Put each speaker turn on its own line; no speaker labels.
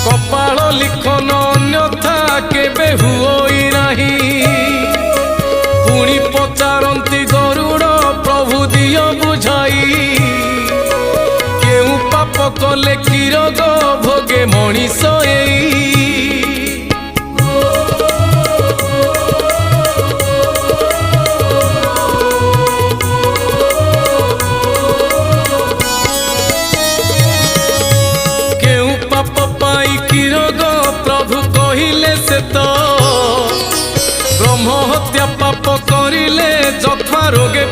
कपाल लिखन अन्यथा केबे हुई नाही पुणी पचारती गरुड़ प्रभु दियो बुझाई केउ पाप कले कि रोग भोगे मनीष प्रभु कहिले से तो ब्रह्म हत्या पाप करिले जथा रोगे